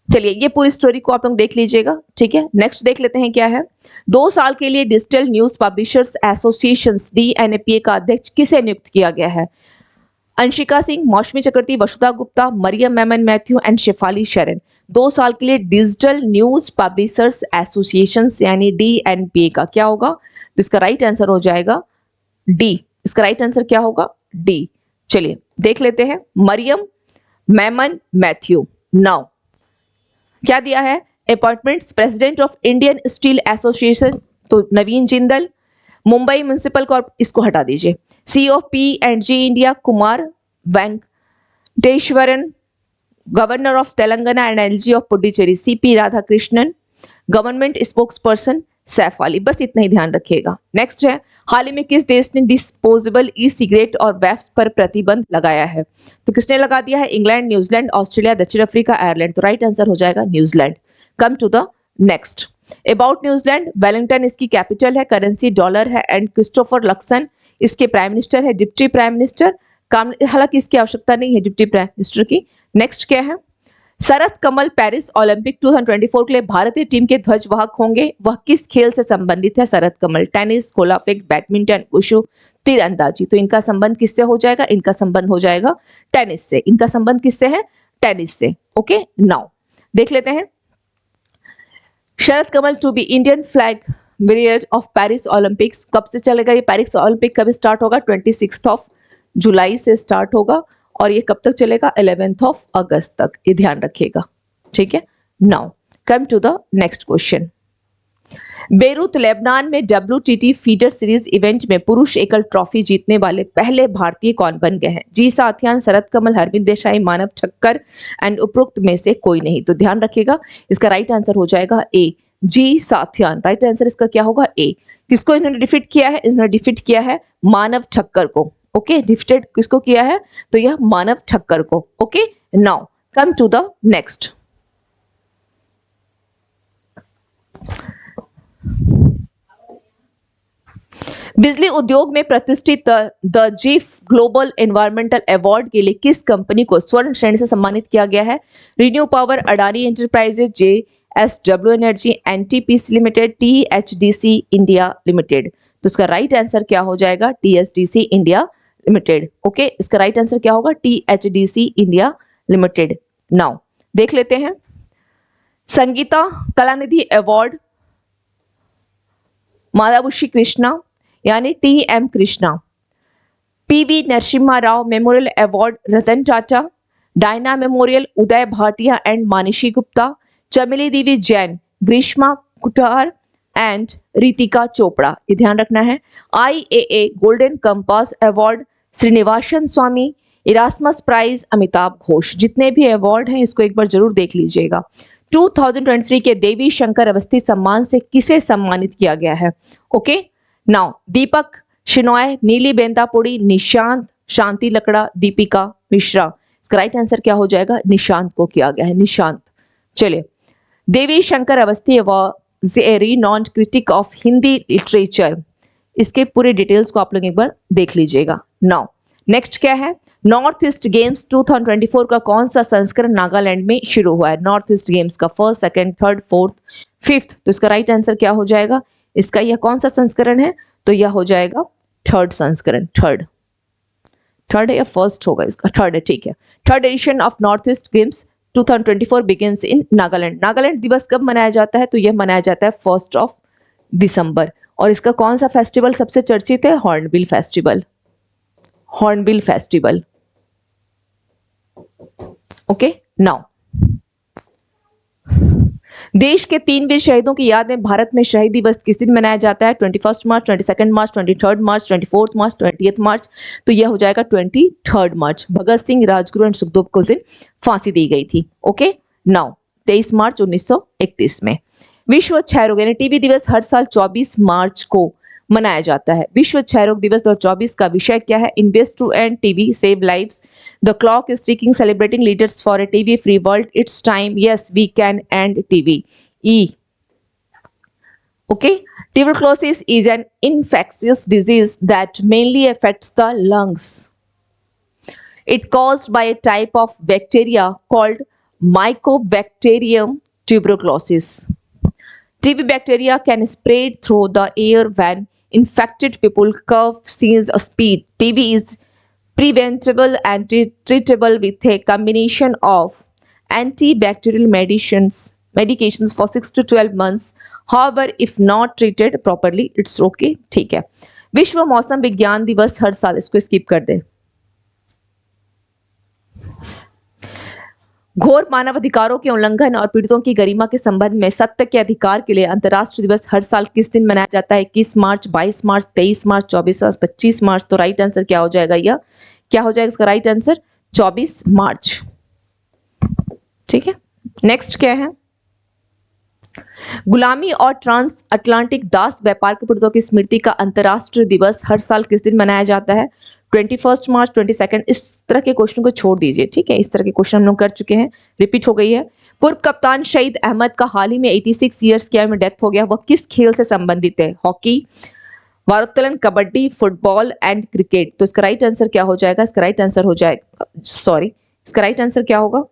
चलिए ये पूरी स्टोरी को आप लोग देख लीजिएगा, ठीक है। नेक्स्ट देख लेते हैं क्या है। 2 साल के लिए डिजिटल न्यूज पब्लिशर्स एसोसिएशन डीएनपीए का अध्यक्ष किसे नियुक्त किया गया है? अंशिका सिंह, मौसमी चक्रवर्ती, वसुधा गुप्ता, मरियम मेमन मैथ्यू एंड शेफाली शरण। 2 साल के लिए डिजिटल न्यूज पब्लिशर्स एसोसिएशन यानी डीएनपीए का क्या होगा? तो इसका राइट आंसर हो जाएगा डी। इसका राइट आंसर क्या होगा? डी। चलिए देख लेते हैं, मरियम मेमन मैथ्यू। नाउ क्या दिया है? Appointments president of Indian steel association, तो नवीन जिंदल। मुंबई म्युनिसिपल कॉर्प, इसको हटा दीजिए। C of P and G India Kumar Venkateshwaran. Governor of Telangana and LG of Puducherry CP Radhakrishnan. Government spokesperson Saif Ali. बस इतना ही ध्यान रखिएगा। नेक्स्ट है, हाल ही में किस देश ने डिस्पोजेबल ई सिगरेट और वेप्स पर प्रतिबंध लगाया है? तो किसने लगा दिया है? इंग्लैंड, न्यूजीलैंड, ऑस्ट्रेलिया, दक्षिण अफ्रीका, आयरलैंड। तो राइट आंसर हो जाएगा New Zealand. Come to the next. About New Zealand, Wellington इसकी कैपिटल है, करेंसी डॉलर है एंड क्रिस्टोफर लक्सन इसके प्राइम मिनिस्टर है, डिप्टी प्राइम मिनिस्टर। हालांकि इसकी आवश्यकता नहीं है डिप्टी प्राइम मिनिस्टर की। नेक्स्ट क्या है? शरद कमल पेरिस ओलंपिक 2024 के लिए भारतीय टीम के ध्वजवाहक होंगे, वह किस खेल से संबंधित है? शरद कमल टेनिस, गोला फेंक, बैडमिंटन, वुशु, तीरंदाजी। तो इनका संबंध किससे हो जाएगा? इनका संबंध हो जाएगा टेनिस से। इनका संबंध किससे है? टेनिस से। ओके, नाउ देख लेते हैं। Sharath Kamal to be Indian flag bearer of Paris Olympics कब से चलेगा? ये पेरिस ओलंपिक कब स्टार्ट होगा? 26 जुलाई से स्टार्ट होगा और ये कब तक चलेगा? 11 अगस्त तक। ये ध्यान रखिएगा, ठीक है। Now come to the next question. Beirut Lebanon में WTT फीडर सीरीज इवेंट में पुरुष एकल ट्रॉफी जीतने वाले पहले भारतीय कौन बन गए हैं? जी साथियान, शरद कमल, हरविंद देसाई, मानव ठक्कर एंड उपरोक्त में से कोई नहीं। तो ध्यान रखिएगा, इसका राइट आंसर हो जाएगा ए, जी साथियान। राइट आंसर इसका क्या होगा? ए। किसको इन्होंने डिफीट किया है? इन्होंने डिफीट किया है मानव ठक्कर को। ओके, डिफीटेड किसको किया है? तो यह मानव ठक्कर को। Okay, now come to the next. बिजली उद्योग में प्रतिष्ठित the GEEF global environmental award के लिए किस कंपनी को स्वर्ण श्रेणी से सम्मानित किया गया है? Renew power, Adani enterprises, JSW energy, NTPC limited, THDC India limited. तो इसका राइट आंसर क्या हो जाएगा? THDC India limited. ओके, इसका राइट आंसर क्या होगा? THDC India limited. नाउ देख लेते हैं संगीता कलानिधि अवार्ड मालाबुशी कृष्णा यानी TM Krishna, PV Narasimha Rao memorial award Ratan Tata, Diana memorial Uday Bhatia and Manishi Gupta, Chameli Devi Jain, Greeshma Kuthar and Ritika Chopra. ये ध्यान रखना है। IAA golden compass award Srinivasan Swamy, Erasmus prize Amitabh Ghosh. जितने भी अवार्ड हैं इसको एक बार जरूर देख लीजिएगा। 2023 के देवी शंकर अवस्थी सम्मान से किसे सम्मानित किया गया है? ओके, नाउ दीपक शिनॉय, नीली बेंतापुड़ी, निशांत, शांति लकड़ा, दीपिका मिश्रा। इसका राइट आंसर क्या हो जाएगा? निशांत को किया गया है, निशांत। चलिए, Devi Shankar Awasthi was a renowned critic of Hindi literature. इसके पूरे डिटेल्स को आप लोग एक बार देख लीजिएगा। नाउ नेक्स्ट क्या है? नॉर्थ ईस्ट गेम्स 2024 का कौन सा संस्करण नागालैंड में शुरू हुआ है? नॉर्थ ईस्ट गेम्स का first, second, third, fourth, fifth. तो इसका राइट आंसर क्या हो जाएगा? इसका यह कौन सा संस्करण है? तो यह हो जाएगा थर्ड संस्करण। थर्ड है या फर्स्ट होगा? इसका थर्ड है, ठीक है। Third edition of north east games 2024 begins in Nagaland. Nagaland दिवस कब मनाया जाता है? तो यह मनाया जाता है 1 दिसंबर। और इसका कौन सा फेस्टिवल सबसे चर्चित है? Hornbill festival. Hornbill festival. Okay, now देश के 3 वीर शहीदों की याद में भारत में शहीद दिवस किस दिन मनाया जाता है? 21 मार्च, 22 मार्च, 23 मार्च, 24 मार्च, 20 मार्च। तो यह हो जाएगा 23 मार्च। भगत सिंह, राजगुरु एंड सुखदेव को उस दिन फांसी दी गई थी। ओके, नाउ 23 मार्च 1931 में। विश्व क्षय रोग यानी टीबी दिवस हर साल 24 मार्च को मनाया जाता है। विश्व क्षय रोग दिवस 2024 का विषय क्या है? Invest to end TB, save lives, the clock is ticking, celebrating leaders for a TB free world, it's time, yes we can end TB. E. Okay, tuberculosis is an infectious disease that mainly affects the lungs. It caused by a type of bacteria called Mycobacterium tuberculosis. TB bacteria can spread through the air when infected people cough, sneeze, or speak. TB is preventable and treatable with a combination of antibacterial medications for 6 to 12 months. However, if not treated properly, it's okay. ठीक है। विश्व मौसम विज्ञान दिवस हर साल, इसको skip कर दे। घोर मानव अधिकारों के उल्लंघन और पीड़ितों की गरिमा के संबंध में सत्य के अधिकार के लिए अंतर्राष्ट्रीय दिवस हर साल किस दिन मनाया जाता है? 21 मार्च, 22 मार्च, 23 मार्च, 24 मार्च, 25 मार्च। तो राइट आंसर क्या हो जाएगा? यह क्या हो जाएगा इसका राइट आंसर? 24 मार्च। ठीक है, नेक्स्ट क्या है? गुलामी और ट्रांस अटलांटिक दास व्यापार के पीड़ितों की स्मृति का अंतर्राष्ट्रीय दिवस हर साल किस दिन मनाया जाता है? 21 मार्च, 22। इस तरह के क्वेश्चन को छोड़ दीजिए, ठीक है। इस तरह के क्वेश्चन हम लोग कर चुके हैं, रिपीट हो गई है। पूर्व कप्तान शहीद अहमद का हाल ही में 86 ईयर्स की आयु में डेथ हो गया। वह किस खेल से संबंधित है? हॉकी, भारोत्तोलन, कबड्डी, फुटबॉल एंड क्रिकेट। तो इसका राइट आंसर क्या हो जाएगा? इसका राइट आंसर हो जाएगा, सॉरी, इसका राइट आंसर क्या होगा?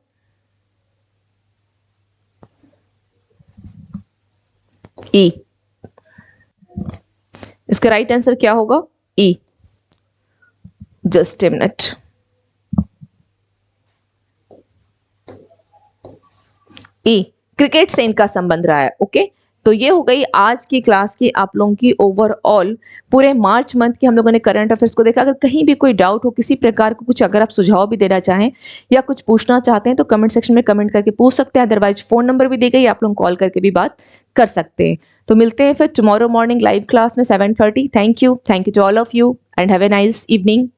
ई। इसका राइट आंसर क्या होगा? E. Just a minute. E, cricket से इनका संबंध रहा है। ओके, तो ये हो गई आज की क्लास की आप लोगों की ओवरऑल पूरे मार्च मंथ की हम लोगों ने करंट अफेयर्स को देखा। अगर कहीं भी कोई डाउट हो, किसी प्रकार को कुछ अगर आप सुझाव भी देना चाहें या कुछ पूछना चाहते हैं तो कमेंट सेक्शन में कमेंट करके पूछ सकते हैं। अदरवाइज फोन नंबर भी दी गई, आप लोग कॉल करके भी बात कर सकते हैं। तो मिलते हैं फिर टुमारो मॉर्निंग लाइव क्लास में 7:30। Thank you to all of you and have a nice evening.